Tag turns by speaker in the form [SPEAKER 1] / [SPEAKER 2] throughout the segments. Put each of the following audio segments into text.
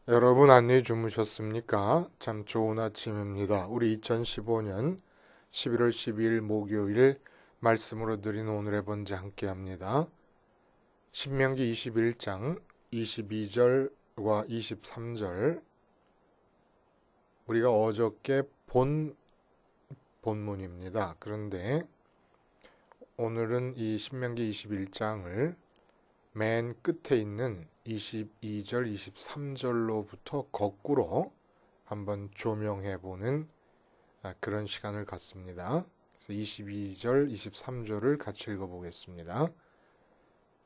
[SPEAKER 1] 여러분 안녕히 주무셨습니까? 참 좋은 아침입니다. 우리 2015년 11월 12일 목요일 말씀으로 드린 오늘의 번제 함께 합니다. 신명기 21장 22절과 23절 우리가 어저께 본 본문입니다. 그런데 오늘은 이 신명기 21장을 맨 끝에 있는 22절, 23절로부터 거꾸로 한번 조명해 보는 그런 시간을 갖습니다. 그래서 22절, 23절을 같이 읽어보겠습니다.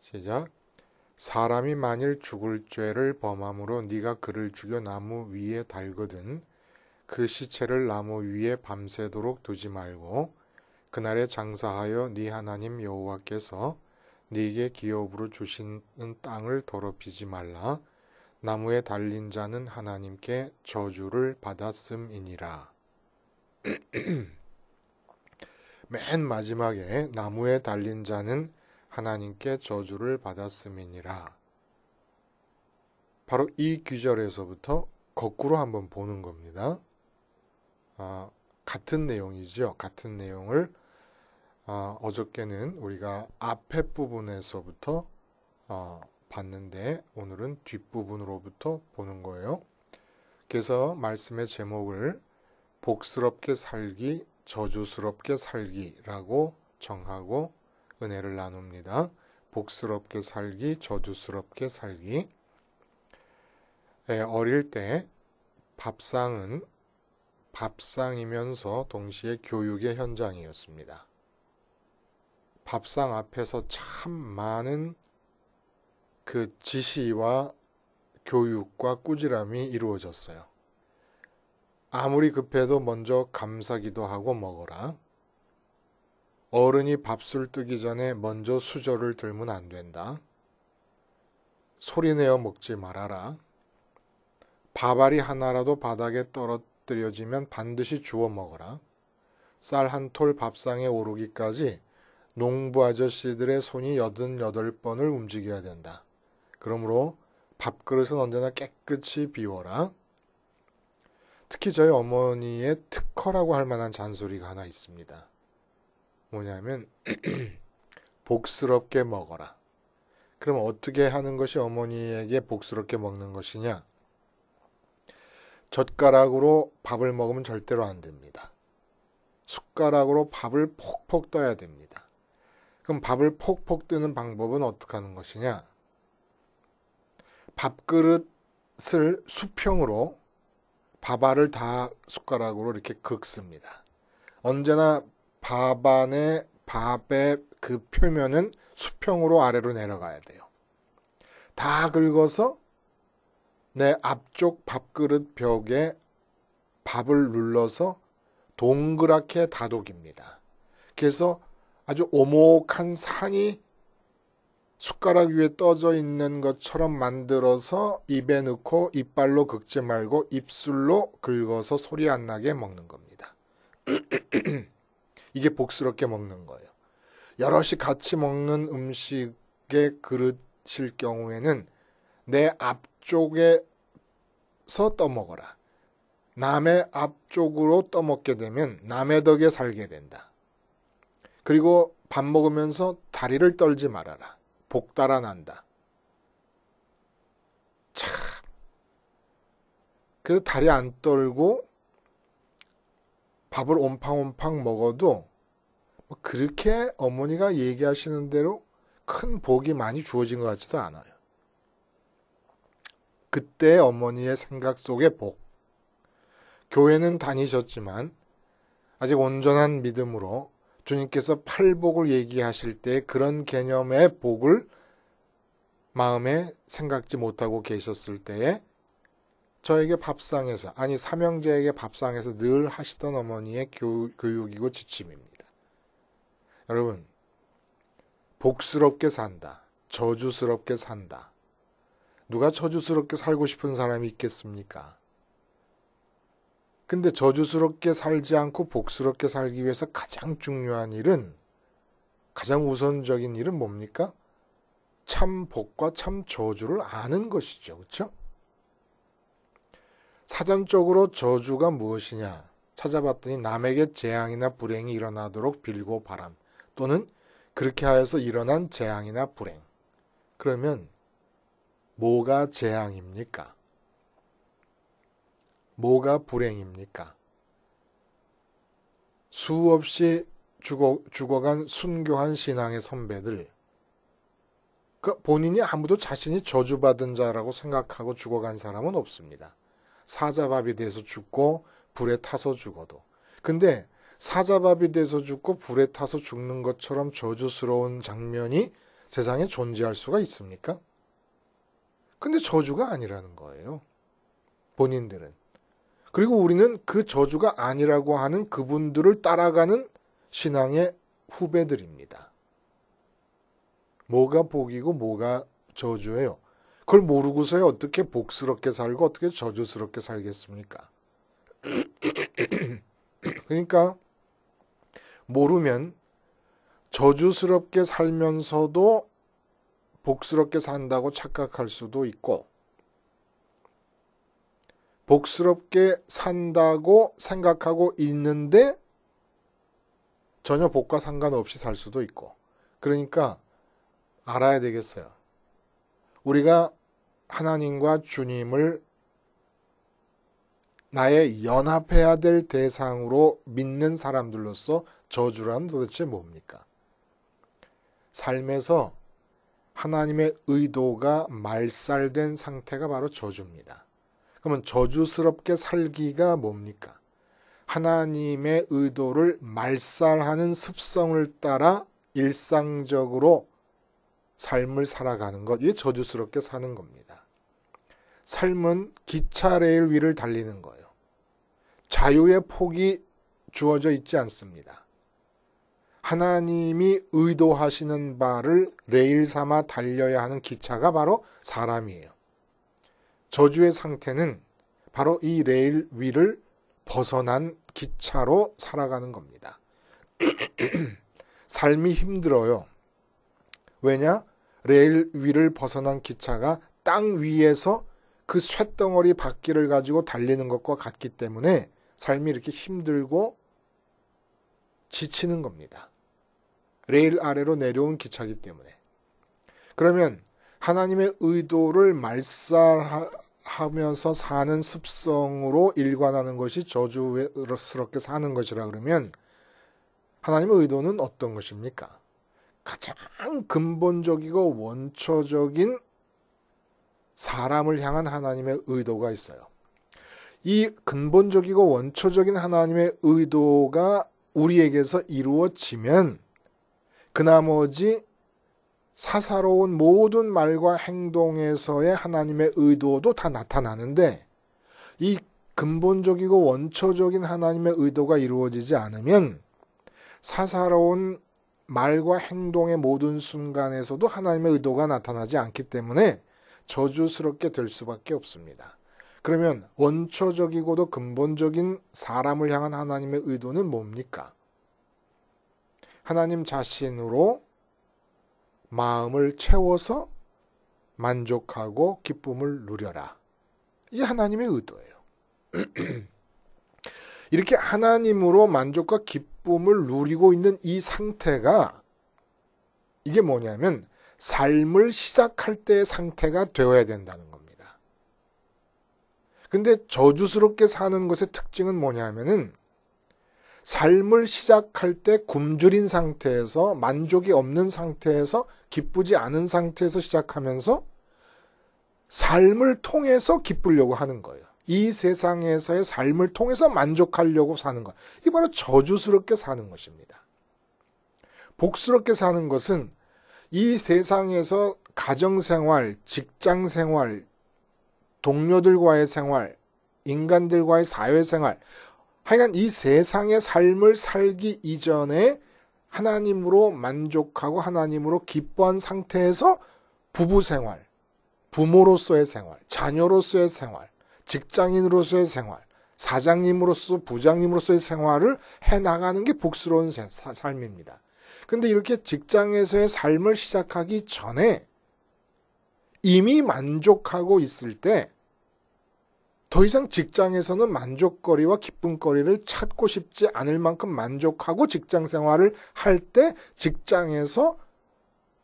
[SPEAKER 1] 시작. 사람이 만일 죽을 죄를 범함으로 네가 그를 죽여 나무 위에 달거든 그 시체를 나무 위에 밤새도록 두지 말고 그날에 장사하여 네 하나님 여호와께서 네게 기업으로 주시는 땅을 더럽히지 말라. 나무에 달린 자는 하나님께 저주를 받았음이니라. 맨 마지막에 나무에 달린 자는 하나님께 저주를 받았음이니라. 바로 이 구절에서부터 거꾸로 한번 보는 겁니다. 같은 내용이죠. 같은 내용을 어저께는 우리가 앞에 부분에서부터 봤는데 오늘은 뒷부분으로부터 보는 거예요. 그래서 말씀의 제목을 복스럽게 살기, 저주스럽게 살기라고 정하고 은혜를 나눕니다. 복스럽게 살기, 저주스럽게 살기. 어릴 때 밥상이면서 동시에 교육의 현장이었습니다. 밥상 앞에서 참 많은 그 지시와 교육과 꾸지람이 이루어졌어요. 아무리 급해도 먼저 감사기도 하고 먹어라. 어른이 밥술 뜨기 전에 먼저 수저를 들면 안 된다. 소리내어 먹지 말아라. 밥알이 하나라도 바닥에 떨어뜨려지면 반드시 주워 먹어라. 쌀 한 톨 밥상에 오르기까지 농부 아저씨들의 손이 88번을 움직여야 된다. 그러므로 밥그릇은 언제나 깨끗이 비워라. 특히 저희 어머니의 특허라고 할 만한 잔소리가 하나 있습니다. 뭐냐면 복스럽게 먹어라. 그럼 어떻게 하는 것이 어머니에게 복스럽게 먹는 것이냐? 젓가락으로 밥을 먹으면 절대로 안 됩니다. 숟가락으로 밥을 폭폭 떠야 됩니다. 그럼 밥을 폭폭 뜨는 방법은 어떻게 하는 것이냐? 밥그릇을 수평으로 밥알을 다 숟가락으로 이렇게 긁습니다. 언제나 밥의 그 표면은 수평으로 아래로 내려가야 돼요. 다 긁어서 내 앞쪽 밥그릇 벽에 밥을 눌러서 동그랗게 다독입니다. 그래서 아주 오목한 산이 숟가락 위에 떠져 있는 것처럼 만들어서 입에 넣고 이빨로 긁지 말고 입술로 긁어서 소리 안 나게 먹는 겁니다. 이게 복스럽게 먹는 거예요. 여럿이 같이 먹는 음식의 그릇일 경우에는 내 앞쪽에서 떠먹어라. 남의 앞쪽으로 떠먹게 되면 남의 덕에 살게 된다. 그리고 밥 먹으면서 다리를 떨지 말아라. 복 달아난다. 참. 그래서 다리 안 떨고 밥을 옴팡옴팡 먹어도 그렇게 어머니가 얘기하시는 대로 큰 복이 많이 주어진 것 같지도 않아요. 그때 어머니의 생각 속의 복. 교회는 다니셨지만 아직 온전한 믿음으로 주님께서 팔복을 얘기하실 때 그런 개념의 복을 마음에 생각지 못하고 계셨을 때에 저에게 밥상에서, 아니 삼형제에게 밥상에서 늘 하시던 어머니의 교육이고 지침입니다. 여러분, 복스럽게 산다. 저주스럽게 산다. 누가 저주스럽게 살고 싶은 사람이 있겠습니까? 근데 저주스럽게 살지 않고 복스럽게 살기 위해서 가장 중요한 일은, 가장 우선적인 일은 뭡니까? 참 복과 참 저주를 아는 것이죠. 그렇죠? 사전적으로 저주가 무엇이냐 찾아봤더니 남에게 재앙이나 불행이 일어나도록 빌고 바람 또는 그렇게 하여서 일어난 재앙이나 불행. 그러면 뭐가 재앙입니까? 뭐가 불행입니까? 수없이 죽어간 순교한 신앙의 선배들, 본인이 아무도 자신이 저주받은 자라고 생각하고 죽어간 사람은 없습니다. 사자밥이 돼서 죽고 불에 타서 죽어도. 근데 사자밥이 돼서 죽고 불에 타서 죽는 것처럼 저주스러운 장면이 세상에 존재할 수가 있습니까? 근데 저주가 아니라는 거예요. 본인들은. 그리고 우리는 그 저주가 아니라고 하는 그분들을 따라가는 신앙의 후배들입니다. 뭐가 복이고 뭐가 저주예요? 그걸 모르고서야 어떻게 복스럽게 살고 어떻게 저주스럽게 살겠습니까? 그러니까 모르면 저주스럽게 살면서도 복스럽게 산다고 착각할 수도 있고 복스럽게 산다고 생각하고 있는데 전혀 복과 상관없이 살 수도 있고 그러니까 알아야 되겠어요. 우리가 하나님과 주님을 나의 연합해야 될 대상으로 믿는 사람들로서 저주란 도대체 뭡니까? 삶에서 하나님의 의도가 말살된 상태가 바로 저주입니다. 그러면 저주스럽게 살기가 뭡니까? 하나님의 의도를 말살하는 습성을 따라 일상적으로 삶을 살아가는 것, 이게 저주스럽게 사는 겁니다. 삶은 기차 레일 위를 달리는 거예요. 자유의 폭이 주어져 있지 않습니다. 하나님이 의도하시는 바를 레일 삼아 달려야 하는 기차가 바로 사람이에요. 저주의 상태는 바로 이 레일 위를 벗어난 기차로 살아가는 겁니다. 삶이 힘들어요. 왜냐? 레일 위를 벗어난 기차가 땅 위에서 그 쇳덩어리 바퀴를 가지고 달리는 것과 같기 때문에 삶이 이렇게 힘들고 지치는 겁니다. 레일 아래로 내려온 기차이기 때문에. 그러면 하나님의 의도를 말살하면서 사는 습성으로 일관하는 것이 저주스럽게 사는 것이라 그러면 하나님의 의도는 어떤 것입니까? 가장 근본적이고 원초적인 사람을 향한 하나님의 의도가 있어요. 이 근본적이고 원초적인 하나님의 의도가 우리에게서 이루어지면 그 나머지 사사로운 모든 말과 행동에서의 하나님의 의도도 다 나타나는데 이 근본적이고 원초적인 하나님의 의도가 이루어지지 않으면 사사로운 말과 행동의 모든 순간에서도 하나님의 의도가 나타나지 않기 때문에 저주스럽게 될 수밖에 없습니다. 그러면 원초적이고도 근본적인 사람을 향한 하나님의 의도는 뭡니까? 하나님 자신으로 마음을 채워서 만족하고 기쁨을 누려라. 이게 하나님의 의도예요. 이렇게 하나님으로 만족과 기쁨을 누리고 있는 이 상태가 이게 뭐냐면 삶을 시작할 때의 상태가 되어야 된다는 겁니다. 근데 저주스럽게 사는 것의 특징은 뭐냐면은 삶을 시작할 때 굶주린 상태에서 만족이 없는 상태에서 기쁘지 않은 상태에서 시작하면서 삶을 통해서 기쁘려고 하는 거예요. 이 세상에서의 삶을 통해서 만족하려고 사는 것. 이게 바로 저주스럽게 사는 것입니다. 복스럽게 사는 것은 이 세상에서 가정생활, 직장생활, 동료들과의 생활, 인간들과의 사회생활, 하여간 이 세상의 삶을 살기 이전에 하나님으로 만족하고 하나님으로 기뻐한 상태에서 부부생활, 부모로서의 생활, 자녀로서의 생활, 직장인으로서의 생활, 사장님으로서 부장님으로서의 생활을 해나가는 게 복스러운 삶입니다. 근데 이렇게 직장에서의 삶을 시작하기 전에 이미 만족하고 있을 때 더 이상 직장에서는 만족거리와 기쁨거리를 찾고 싶지 않을 만큼 만족하고 직장 생활을 할 때 직장에서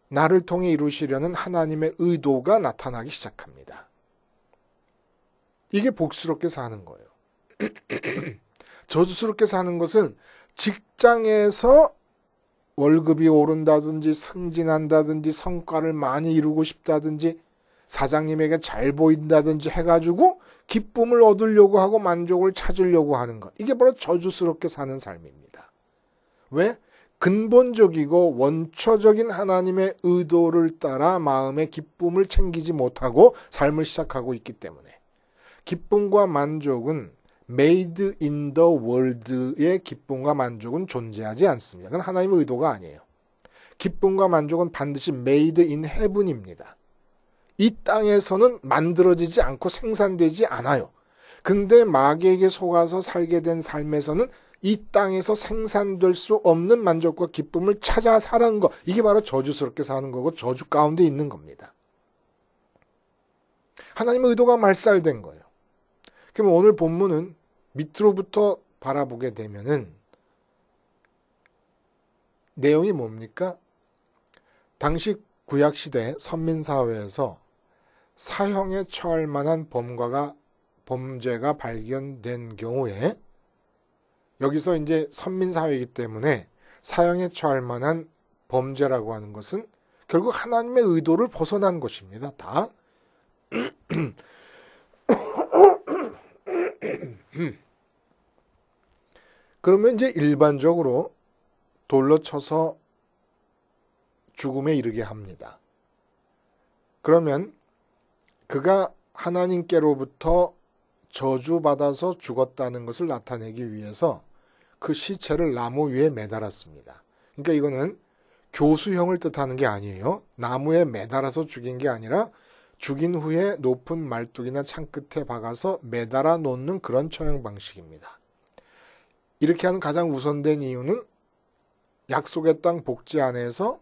[SPEAKER 1] 나를 통해 이루시려는 하나님의 의도가 나타나기 시작합니다. 이게 복스럽게 사는 거예요. 저주스럽게 사는 것은 직장에서 월급이 오른다든지 승진한다든지 성과를 많이 이루고 싶다든지 사장님에게 잘 보인다든지 해가지고 기쁨을 얻으려고 하고 만족을 찾으려고 하는 것. 이게 바로 저주스럽게 사는 삶입니다. 왜? 근본적이고 원초적인 하나님의 의도를 따라 마음의 기쁨을 챙기지 못하고 삶을 시작하고 있기 때문에 기쁨과 만족은 made in the world의 기쁨과 만족은 존재하지 않습니다. 그건 하나님의 의도가 아니에요. 기쁨과 만족은 반드시 made in heaven입니다. 이 땅에서는 만들어지지 않고 생산되지 않아요. 근데 마귀에게 속아서 살게 된 삶에서는 이 땅에서 생산될 수 없는 만족과 기쁨을 찾아 사는 것. 이게 바로 저주스럽게 사는 거고 저주 가운데 있는 겁니다. 하나님의 의도가 말살된 거예요. 그럼 오늘 본문은 밑으로부터 바라보게 되면은 내용이 뭡니까? 당시 구약시대 선민사회에서 사형에 처할 만한 범죄가 발견된 경우에 여기서 이제 선민사회이기 때문에 사형에 처할 만한 범죄라고 하는 것은 결국 하나님의 의도를 벗어난 것입니다. 다. 그러면 이제 일반적으로 돌로 쳐서 죽음에 이르게 합니다. 그러면 그가 하나님께로부터 저주받아서 죽었다는 것을 나타내기 위해서 그 시체를 나무 위에 매달았습니다. 그러니까 이거는 교수형을 뜻하는 게 아니에요. 나무에 매달아서 죽인 게 아니라 죽인 후에 높은 말뚝이나 창 끝에 박아서 매달아 놓는 그런 처형 방식입니다. 이렇게 하는 가장 우선된 이유는 약속의 땅 복지 안에서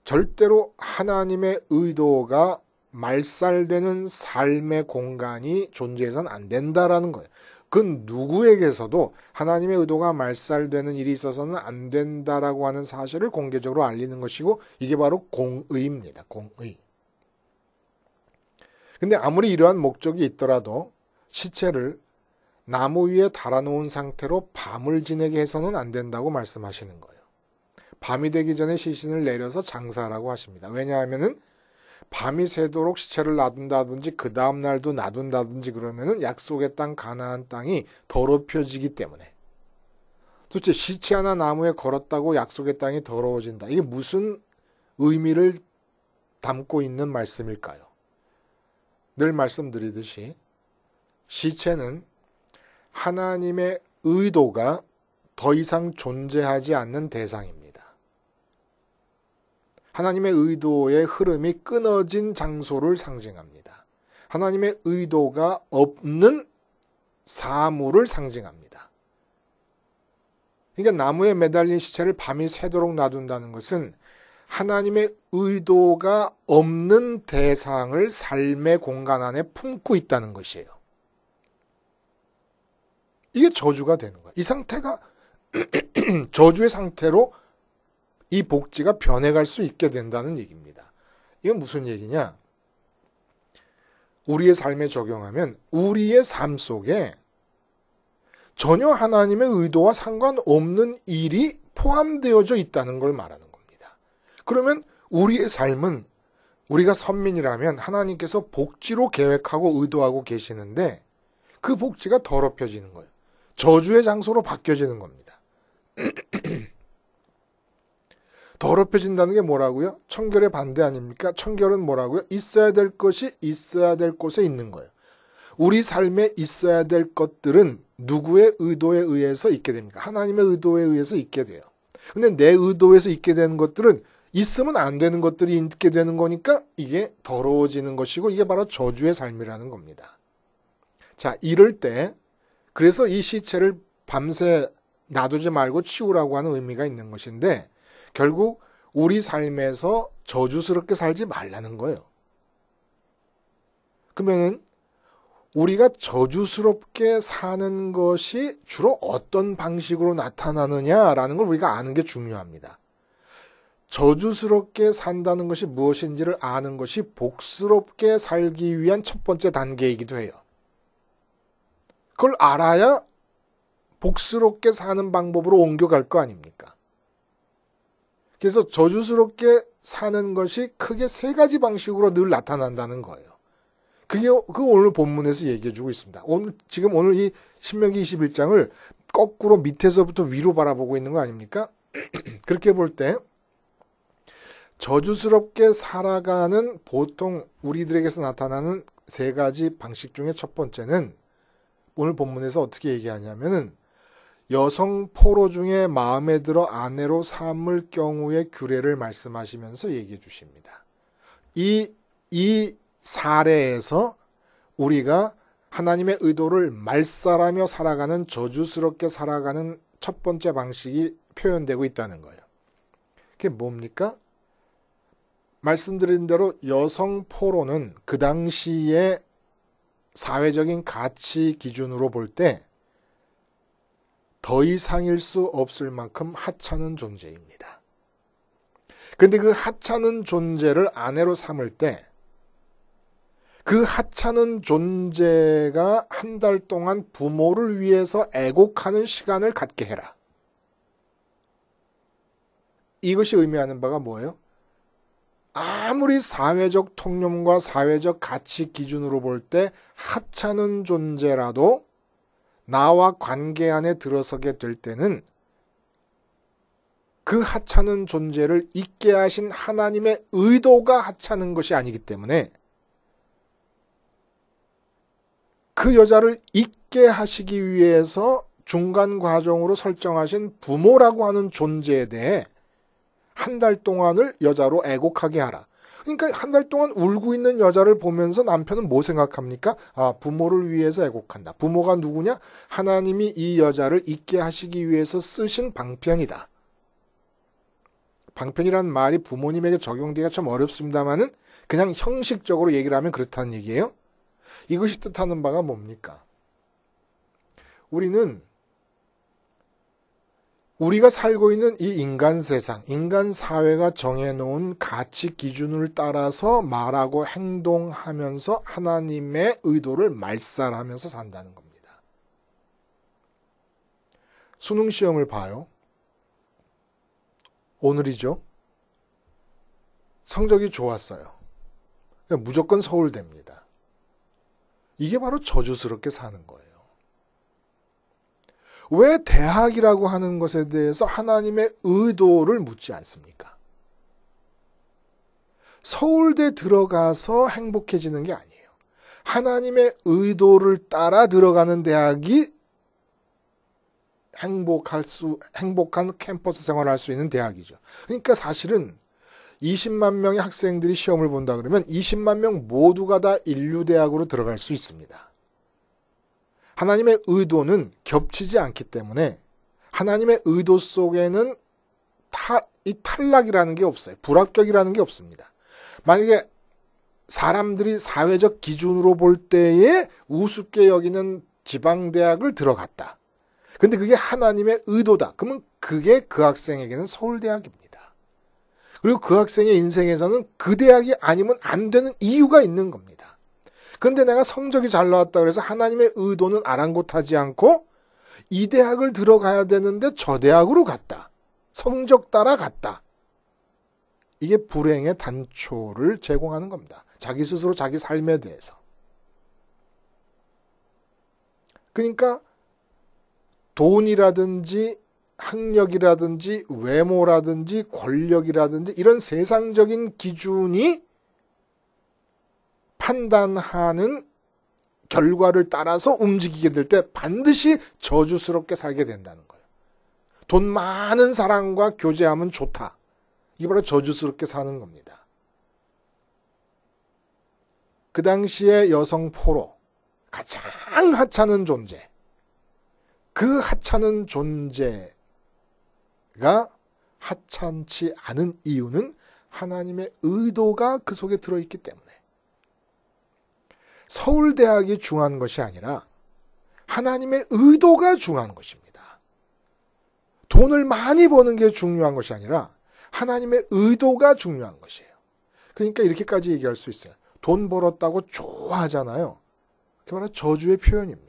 [SPEAKER 1] 절대로 하나님의 의도가 말살되는 삶의 공간이 존재해서는 안 된다라는 거예요. 그 누구에게서도 하나님의 의도가 말살되는 일이 있어서는 안 된다라고 하는 사실을 공개적으로 알리는 것이고 이게 바로 공의입니다. 공의. 근데 아무리 이러한 목적이 있더라도 시체를 나무 위에 달아놓은 상태로 밤을 지내게 해서는 안 된다고 말씀하시는 거예요. 밤이 되기 전에 시신을 내려서 장사하라고 하십니다. 왜냐하면은 밤이 새도록 시체를 놔둔다든지 그 다음 날도 놔둔다든지 그러면은 약속의 땅 가나안 땅이 더럽혀지기 때문에. 도대체 시체 하나 나무에 걸었다고 약속의 땅이 더러워진다. 이게 무슨 의미를 담고 있는 말씀일까요? 늘 말씀드리듯이 시체는 하나님의 의도가 더 이상 존재하지 않는 대상입니다. 하나님의 의도의 흐름이 끊어진 장소를 상징합니다. 하나님의 의도가 없는 사물을 상징합니다. 그러니까 나무에 매달린 시체를 밤이 새도록 놔둔다는 것은 하나님의 의도가 없는 대상을 삶의 공간 안에 품고 있다는 것이에요. 이게 저주가 되는 거야. 이 상태가 저주의 상태로 이 복지가 변해갈 수 있게 된다는 얘기입니다. 이건 무슨 얘기냐? 우리의 삶에 적용하면 우리의 삶 속에 전혀 하나님의 의도와 상관없는 일이 포함되어져 있다는 걸 말하는 겁니다. 그러면 우리의 삶은 우리가 선민이라면 하나님께서 복지로 계획하고 의도하고 계시는데 그 복지가 더럽혀지는 거예요. 저주의 장소로 바뀌어지는 겁니다. 더럽혀진다는 게 뭐라고요? 청결의 반대 아닙니까? 청결은 뭐라고요? 있어야 될 것이 있어야 될 곳에 있는 거예요. 우리 삶에 있어야 될 것들은 누구의 의도에 의해서 있게 됩니까? 하나님의 의도에 의해서 있게 돼요. 근데 내 의도에서 있게 되는 것들은 있으면 안 되는 것들이 있게 되는 거니까 이게 더러워지는 것이고 이게 바로 저주의 삶이라는 겁니다. 자, 이럴 때 그래서 이 시체를 밤새 놔두지 말고 치우라고 하는 의미가 있는 것인데 결국 우리 삶에서 저주스럽게 살지 말라는 거예요. 그러면은 우리가 저주스럽게 사는 것이 주로 어떤 방식으로 나타나느냐라는 걸 우리가 아는 게 중요합니다. 저주스럽게 산다는 것이 무엇인지를 아는 것이 복스럽게 살기 위한 첫 번째 단계이기도 해요. 그걸 알아야 복스럽게 사는 방법으로 옮겨갈 거 아닙니까? 그래서 저주스럽게 사는 것이 크게 세 가지 방식으로 늘 나타난다는 거예요. 그게 오늘 본문에서 얘기해주고 있습니다. 오늘 이 신명기 21장을 거꾸로 밑에서부터 위로 바라보고 있는 거 아닙니까? 그렇게 볼 때 저주스럽게 살아가는 보통 우리들에게서 나타나는 세 가지 방식 중에 첫 번째는 오늘 본문에서 어떻게 얘기하냐면은 여성 포로 중에 마음에 들어 아내로 삼을 경우의 규례를 말씀하시면서 얘기해 주십니다. 이 사례에서 우리가 하나님의 의도를 말살하며 살아가는 저주스럽게 살아가는 첫 번째 방식이 표현되고 있다는 거예요. 그게 뭡니까? 말씀드린 대로 여성 포로는 그 당시에 사회적인 가치 기준으로 볼 때 더 이상일 수 없을 만큼 하찮은 존재입니다. 근데 그 하찮은 존재를 아내로 삼을 때 그 하찮은 존재가 한 달 동안 부모를 위해서 애곡하는 시간을 갖게 해라. 이것이 의미하는 바가 뭐예요? 아무리 사회적 통념과 사회적 가치 기준으로 볼 때 하찮은 존재라도 나와 관계 안에 들어서게 될 때는 그 하찮은 존재를 있게 하신 하나님의 의도가 하찮은 것이 아니기 때문에 그 여자를 있게 하시기 위해서 중간 과정으로 설정하신 부모라고 하는 존재에 대해 한 달 동안을 여자로 애곡하게 하라. 그러니까 한 달 동안 울고 있는 여자를 보면서 남편은 뭐 생각합니까? 아, 부모를 위해서 애곡한다. 부모가 누구냐? 하나님이 이 여자를 있게 하시기 위해서 쓰신 방편이다. 방편이라는 말이 부모님에게 적용되기가 참 어렵습니다만은 그냥 형식적으로 얘기를 하면 그렇다는 얘기예요. 이것이 뜻하는 바가 뭡니까? 우리가 살고 있는 이 인간 세상, 인간 사회가 정해놓은 가치 기준을 따라서 말하고 행동하면서 하나님의 의도를 말살하면서 산다는 겁니다. 수능 시험을 봐요. 오늘이죠. 성적이 좋았어요. 무조건 서울대입니다. 이게 바로 저주스럽게 사는 거예요. 왜 대학이라고 하는 것에 대해서 하나님의 의도를 묻지 않습니까? 서울대 들어가서 행복해지는 게 아니에요. 하나님의 의도를 따라 들어가는 대학이 행복한 캠퍼스 생활을 할 수 있는 대학이죠. 그러니까 사실은 20만 명의 학생들이 시험을 본다 그러면 20만 명 모두가 다 인류대학으로 들어갈 수 있습니다. 하나님의 의도는 겹치지 않기 때문에 하나님의 의도 속에는 이 탈락이라는 게 없어요. 불합격이라는 게 없습니다. 만약에 사람들이 사회적 기준으로 볼 때에 우습게 여기는 지방대학을 들어갔다. 근데 그게 하나님의 의도다. 그러면 그게 그 학생에게는 서울대학입니다. 그리고 그 학생의 인생에서는 그 대학이 아니면 안 되는 이유가 있는 겁니다. 근데 내가 성적이 잘 나왔다 그래서 하나님의 의도는 아랑곳하지 않고 이 대학을 들어가야 되는데 저 대학으로 갔다. 성적 따라 갔다. 이게 불행의 단초를 제공하는 겁니다. 자기 스스로 자기 삶에 대해서. 그러니까 돈이라든지 학력이라든지 외모라든지 권력이라든지 이런 세상적인 기준이 판단하는 결과를 따라서 움직이게 될 때 반드시 저주스럽게 살게 된다는 거예요. 돈 많은 사람과 교제하면 좋다. 이게 바로 저주스럽게 사는 겁니다. 그 당시에 여성 포로, 가장 하찮은 존재, 그 하찮은 존재가 하찮지 않은 이유는 하나님의 의도가 그 속에 들어있기 때문에. 서울대학이 중요한 것이 아니라 하나님의 의도가 중요한 것입니다. 돈을 많이 버는 게 중요한 것이 아니라 하나님의 의도가 중요한 것이에요. 그러니까 이렇게까지 얘기할 수 있어요. 돈 벌었다고 좋아하잖아요. 그게 바로 저주의 표현입니다.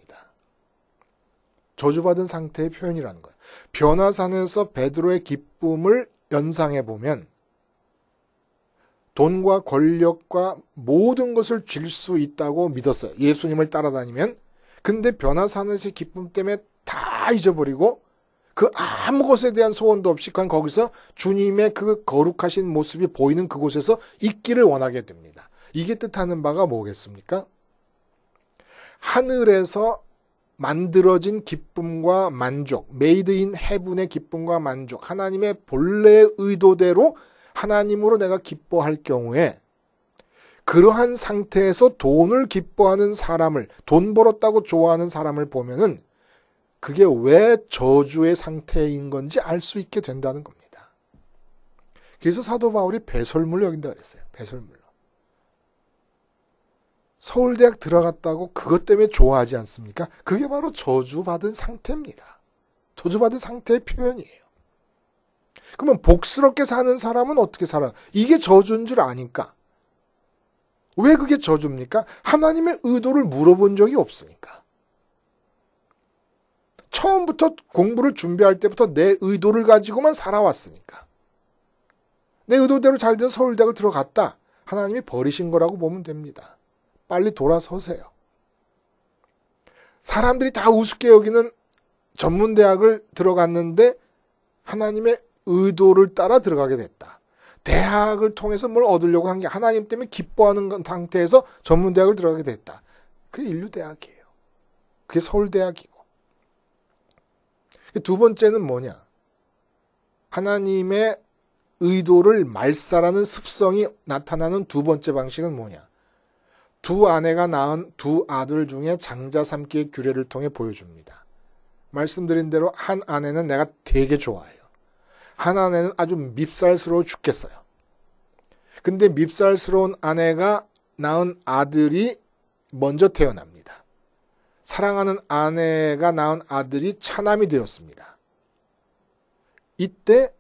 [SPEAKER 1] 저주받은 상태의 표현이라는 거예요. 변화산에서 베드로의 기쁨을 연상해 보면 돈과 권력과 모든 것을 줄 수 있다고 믿었어요. 예수님을 따라다니면. 근데 변화산에서의 기쁨 때문에 다 잊어버리고 그 아무 것에 대한 소원도 없이 그냥 거기서 주님의 그 거룩하신 모습이 보이는 그곳에서 있기를 원하게 됩니다. 이게 뜻하는 바가 뭐겠습니까? 하늘에서 만들어진 기쁨과 만족, 메이드 인 헤븐의 기쁨과 만족, 하나님의 본래의 의도대로 하나님으로 내가 기뻐할 경우에 그러한 상태에서 돈을 기뻐하는 사람을, 돈 벌었다고 좋아하는 사람을 보면은 그게 왜 저주의 상태인 건지 알 수 있게 된다는 겁니다. 그래서 사도 바울이 배설물로 여긴다 그랬어요. 배설물로. 서울대학 들어갔다고 그것 때문에 좋아하지 않습니까? 그게 바로 저주받은 상태입니다. 저주받은 상태의 표현이에요. 그러면 복스럽게 사는 사람은 어떻게 살아? 이게 저주인 줄 아니까. 왜 그게 저주입니까? 하나님의 의도를 물어본 적이 없으니까. 처음부터 공부를 준비할 때부터 내 의도를 가지고만 살아왔으니까. 내 의도대로 잘 돼서 서울대학을 들어갔다. 하나님이 버리신 거라고 보면 됩니다. 빨리 돌아서세요. 사람들이 다 우습게 여기는 전문대학을 들어갔는데 하나님의 의도를 따라 들어가게 됐다. 대학을 통해서 뭘 얻으려고 한 게 하나님 때문에 기뻐하는 상태에서 전문대학을 들어가게 됐다. 그게 인류대학이에요. 그게 서울대학이고. 두 번째는 뭐냐? 하나님의 의도를 말살하는 습성이 나타나는 두 번째 방식은 뭐냐? 두 아내가 낳은 두 아들 중에 장자 삼기의 규례를 통해 보여줍니다. 말씀드린 대로 한 아내는 내가 되게 좋아해요. 한 아내는 아주 밉살스러워 죽겠어요. 근데 밉살스러운 아내가 낳은 아들이 먼저 태어납니다. 사랑하는 아내가 낳은 아들이 차남이 되었습니다. 이때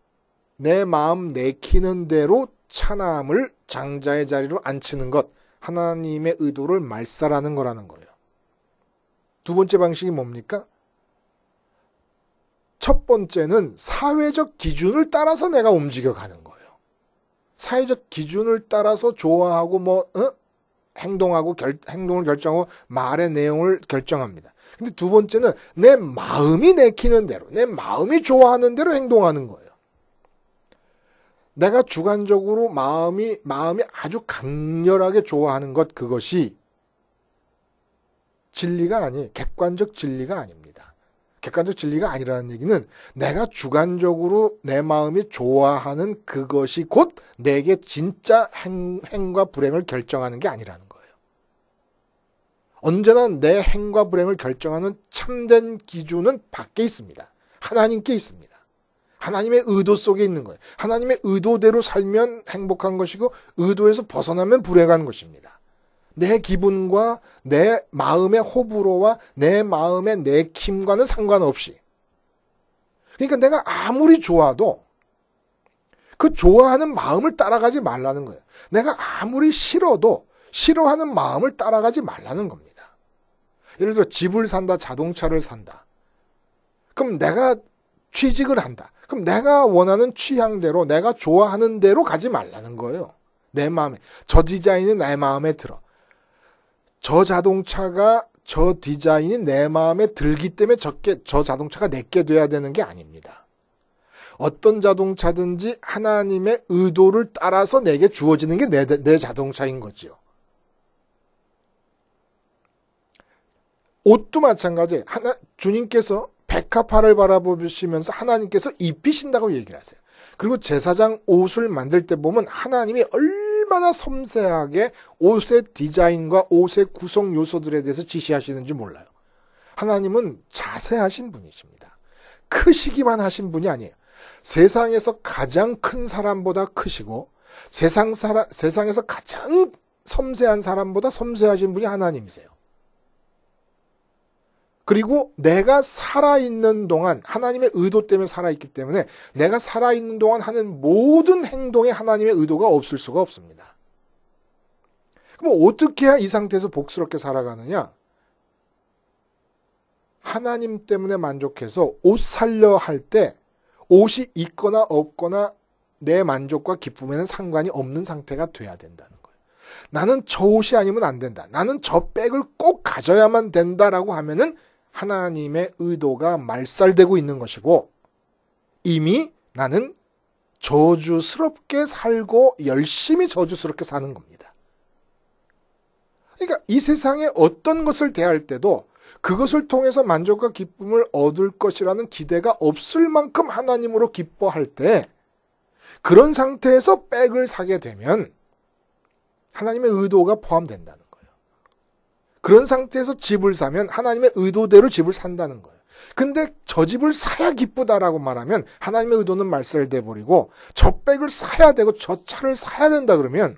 [SPEAKER 1] 내 마음 내키는 대로 차남을 장자의 자리로 앉히는 것, 하나님의 의도를 말살하는 거라는 거예요. 두 번째 방식이 뭡니까? 첫 번째는 사회적 기준을 따라서 내가 움직여가는 거예요. 사회적 기준을 따라서 좋아하고 행동을 결정하고 말의 내용을 결정합니다. 근데 두 번째는 내 마음이 내키는 대로, 내 마음이 좋아하는 대로 행동하는 거예요. 내가 주관적으로 마음이 아주 강렬하게 좋아하는 것, 그것이 진리가 아니에요. 객관적 진리가 아닙니다. 객관적 진리가 아니라는 얘기는 내가 주관적으로 내 마음이 좋아하는 그것이 곧 내게 진짜 행과 불행을 결정하는 게 아니라는 거예요. 언제나 내 행과 불행을 결정하는 참된 기준은 밖에 있습니다. 하나님께 있습니다. 하나님의 의도 속에 있는 거예요. 하나님의 의도대로 살면 행복한 것이고 의도에서 벗어나면 불행한 것입니다. 내 기분과 내 마음의 호불호와 내 마음의 내킴과는 상관없이. 그러니까 내가 아무리 좋아도 그 좋아하는 마음을 따라가지 말라는 거예요. 내가 아무리 싫어도 싫어하는 마음을 따라가지 말라는 겁니다. 예를 들어 집을 산다, 자동차를 산다. 그럼 내가 취직을 한다. 그럼 내가 원하는 취향대로, 내가 좋아하는 대로 가지 말라는 거예요. 내 마음에. 저 디자인이 내 마음에 들어. 저 자동차가, 저 디자인이 내 마음에 들기 때문에 저 자동차가 내게 돼야 되는 게 아닙니다. 어떤 자동차든지 하나님의 의도를 따라서 내게 주어지는 게 내 자동차인 거지요. 옷도 마찬가지예요. 주님께서 백합화를 바라보시면서 하나님께서 입히신다고 얘기를 하세요. 그리고 제사장 옷을 만들 때 보면 하나님이 얼마나 섬세하게 옷의 디자인과 옷의 구성 요소들에 대해서 지시하시는지 몰라요. 하나님은 자세하신 분이십니다. 크시기만 하신 분이 아니에요. 세상에서 가장 큰 사람보다 크시고 세상에서 가장 섬세한 사람보다 섬세하신 분이 하나님이세요. 그리고 내가 살아있는 동안 하나님의 의도 때문에 살아있기 때문에 내가 살아있는 동안 하는 모든 행동에 하나님의 의도가 없을 수가 없습니다. 그럼 어떻게 해야 이 상태에서 복스럽게 살아가느냐? 하나님 때문에 만족해서 옷 살려 할 때 옷이 있거나 없거나 내 만족과 기쁨에는 상관이 없는 상태가 돼야 된다는 거예요. 나는 저 옷이 아니면 안 된다. 나는 저 백을 꼭 가져야만 된다라고 하면은 하나님의 의도가 말살되고 있는 것이고 이미 나는 저주스럽게 살고 열심히 저주스럽게 사는 겁니다. 그러니까 이 세상에 어떤 것을 대할 때도 그것을 통해서 만족과 기쁨을 얻을 것이라는 기대가 없을 만큼 하나님으로 기뻐할 때 그런 상태에서 백을 사게 되면 하나님의 의도가 포함된다는 거예요. 그런 상태에서 집을 사면 하나님의 의도대로 집을 산다는 거예요. 근데 저 집을 사야 기쁘다라고 말하면 하나님의 의도는 말살돼 버리고 저 백을 사야 되고 저 차를 사야 된다 그러면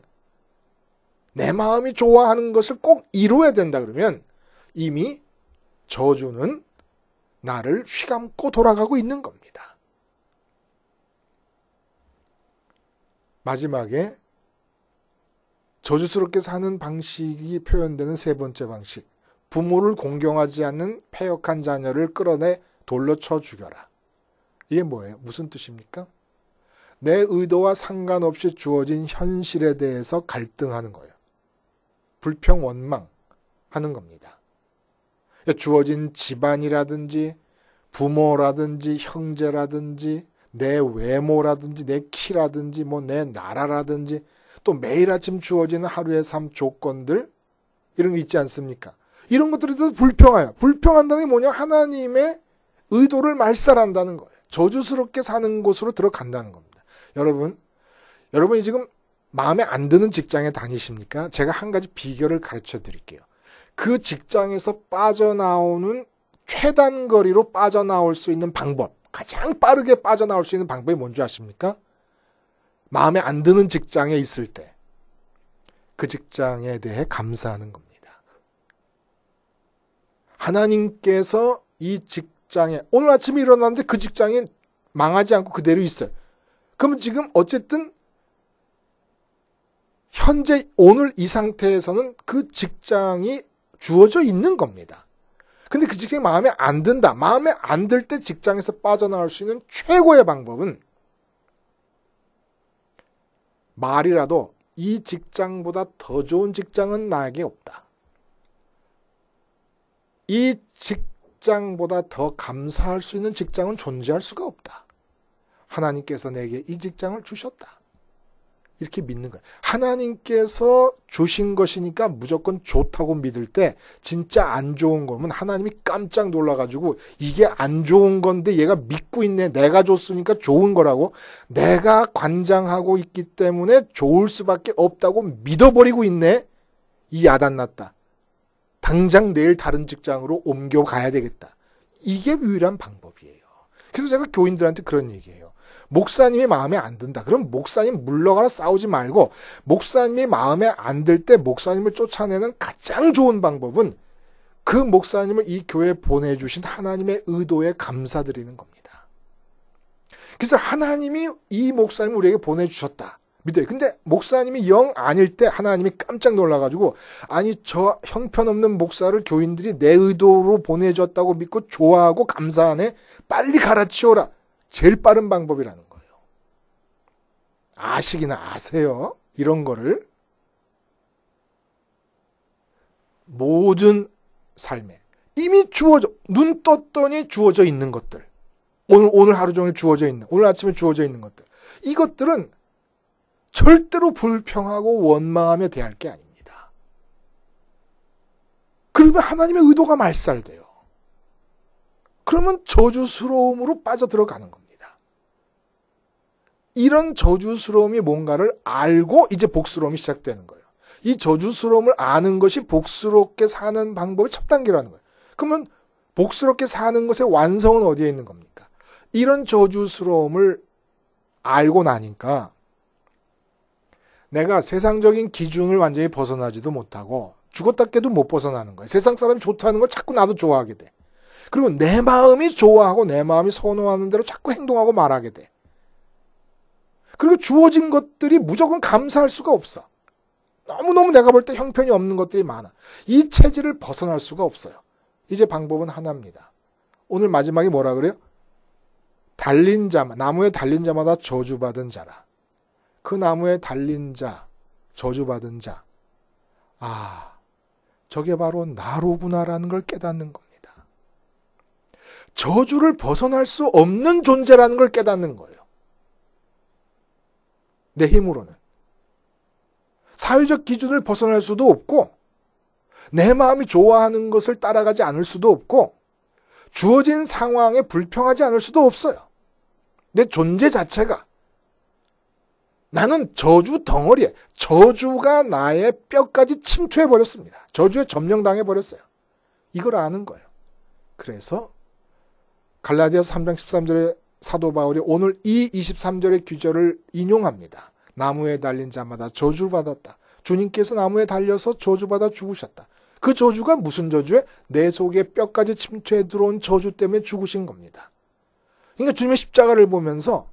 [SPEAKER 1] 내 마음이 좋아하는 것을 꼭 이루어야 된다 그러면 이미 저주는 나를 휘감고 돌아가고 있는 겁니다. 마지막에 저주스럽게 사는 방식이 표현되는 세 번째 방식. 부모를 공경하지 않는 패역한 자녀를 끌어내 돌로 쳐 죽여라. 이게 뭐예요? 무슨 뜻입니까? 내 의도와 상관없이 주어진 현실에 대해서 갈등하는 거예요. 불평, 원망하는 겁니다. 주어진 집안이라든지 부모라든지 형제라든지 내 외모라든지 내 키라든지 뭐 내 나라라든지 또 매일 아침 주어지는 하루의 삶 조건들 이런 거 있지 않습니까? 이런 것들에 대해서 불평해요. 불평한다는 게 뭐냐? 하나님의 의도를 말살한다는 거예요. 저주스럽게 사는 곳으로 들어간다는 겁니다. 여러분이 지금 마음에 안 드는 직장에 다니십니까? 제가 한 가지 비결을 가르쳐 드릴게요. 그 직장에서 빠져나오는 최단거리로 빠져나올 수 있는 방법, 가장 빠르게 빠져나올 수 있는 방법이 뭔지 아십니까? 마음에 안 드는 직장에 있을 때 그 직장에 대해 감사하는 겁니다. 하나님께서 이 직장에 오늘 아침에 일어났는데 그 직장이 망하지 않고 그대로 있어요. 그럼 지금 어쨌든 현재 오늘 이 상태에서는 그 직장이 주어져 있는 겁니다. 근데 그 직장이 마음에 안 든다. 마음에 안 들 때 직장에서 빠져나올 수 있는 최고의 방법은 말이라도 이 직장보다 더 좋은 직장은 나에게 없다. 이 직장보다 더 감사할 수 있는 직장은 존재할 수가 없다. 하나님께서 내게 이 직장을 주셨다. 이렇게 믿는 거예요. 하나님께서 주신 것이니까 무조건 좋다고 믿을 때 진짜 안 좋은 거면 하나님이 깜짝 놀라가지고 이게 안 좋은 건데 얘가 믿고 있네. 내가 줬으니까 좋은 거라고. 내가 관장하고 있기 때문에 좋을 수밖에 없다고 믿어버리고 있네. 이 야단났다. 당장 내일 다른 직장으로 옮겨가야 되겠다. 이게 유일한 방법이에요. 그래서 제가 교인들한테 그런 얘기해요. 목사님이 마음에 안 든다. 그럼 목사님 물러가라 싸우지 말고 목사님이 마음에 안 들 때 목사님을 쫓아내는 가장 좋은 방법은 그 목사님을 이 교회에 보내주신 하나님의 의도에 감사드리는 겁니다. 그래서 하나님이 이 목사님을 우리에게 보내주셨다. 믿어요. 근데 목사님이 영 아닐 때 하나님이 깜짝 놀라가지고 아니 저 형편없는 목사를 교인들이 내 의도로 보내줬다고 믿고 좋아하고 감사하네. 빨리 갈아치워라. 제일 빠른 방법이라는 거예요. 아시기는 아세요? 이런 거를. 모든 삶에 이미 눈 떴더니 주어져 있는 것들. 오늘 하루 종일 주어져 있는, 오늘 아침에 주어져 있는 것들. 이것들은 절대로 불평하고 원망하며 대할 게 아닙니다. 그러면 하나님의 의도가 말살돼요. 그러면 저주스러움으로 빠져들어가는 겁니다. 이런 저주스러움이 뭔가를 알고 이제 복스러움이 시작되는 거예요. 이 저주스러움을 아는 것이 복스럽게 사는 방법의 첫 단계라는 거예요. 그러면 복스럽게 사는 것의 완성은 어디에 있는 겁니까? 이런 저주스러움을 알고 나니까 내가 세상적인 기준을 완전히 벗어나지도 못하고 죽었다 깨도 못 벗어나는 거예요. 세상 사람이 좋다는 걸 자꾸 나도 좋아하게 돼. 그리고 내 마음이 좋아하고 내 마음이 선호하는 대로 자꾸 행동하고 말하게 돼. 그리고 주어진 것들이 무조건 감사할 수가 없어. 너무너무 내가 볼 때 형편이 없는 것들이 많아. 이 체질을 벗어날 수가 없어요. 이제 방법은 하나입니다. 오늘 마지막에 뭐라 그래요? 달린 자만, 나무에 달린 자마다 저주받은 자라. 그 나무에 달린 자, 저주받은 자. 아, 저게 바로 나로구나라는 걸 깨닫는 겁니다. 저주를 벗어날 수 없는 존재라는 걸 깨닫는 거예요. 내 힘으로는. 사회적 기준을 벗어날 수도 없고 내 마음이 좋아하는 것을 따라가지 않을 수도 없고 주어진 상황에 불평하지 않을 수도 없어요. 내 존재 자체가 나는 저주 덩어리에 저주가 나의 뼈까지 침투해버렸습니다. 저주에 점령당해버렸어요. 이걸 아는 거예요. 그래서 갈라디아서 3장 13절에 사도 바울이 오늘 이 23절의 규절을 인용합니다. 나무에 달린 자마다 저주를 받았다. 주님께서 나무에 달려서 저주받아 죽으셨다. 그 저주가 무슨 저주에? 내 속에 뼈까지 침투해 들어온 저주 때문에 죽으신 겁니다. 그러니까 주님의 십자가를 보면서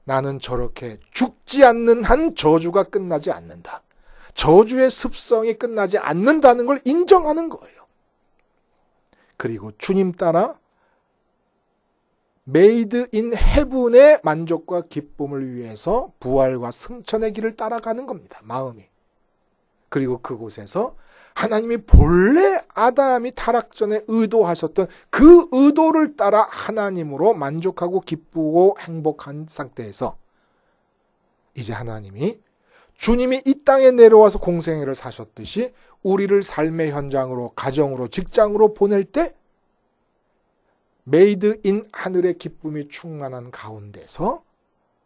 [SPEAKER 1] 나는 저렇게 죽지 않는 한 저주가 끝나지 않는다. 저주의 습성이 끝나지 않는다는 걸 인정하는 거예요. 그리고 주님 따라 메이드 인 헤븐의 만족과 기쁨을 위해서 부활과 승천의 길을 따라가는 겁니다. 마음이. 그리고 그곳에서 하나님이 본래 아담이 타락 전에 의도하셨던 그 의도를 따라 하나님으로 만족하고 기쁘고 행복한 상태에서 이제 하나님이 주님이 이 땅에 내려와서 공생애를 사셨듯이 우리를 삶의 현장으로, 가정으로, 직장으로 보낼 때 메이드 인 하늘의 기쁨이 충만한 가운데서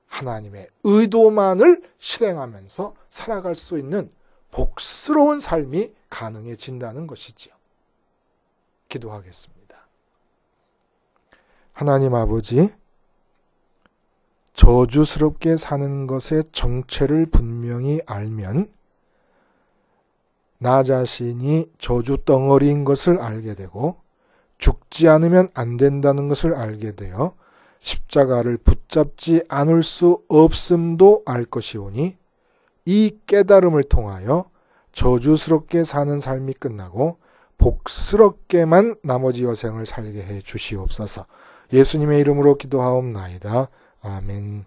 [SPEAKER 1] 하나님의 의도만을 실행하면서 살아갈 수 있는 복스러운 삶이 가능해진다는 것이지요. 기도하겠습니다. 하나님 아버지, 저주스럽게 사는 것의 정체를 분명히 알면 나 자신이 저주 덩어리인 것을 알게 되고 죽지 않으면 안 된다는 것을 알게 되어 십자가를 붙잡지 않을 수 없음도 알 것이오니 이 깨달음을 통하여 저주스럽게 사는 삶이 끝나고 복스럽게만 나머지 여생을 살게 해 주시옵소서. 예수님의 이름으로 기도하옵나이다. 아멘.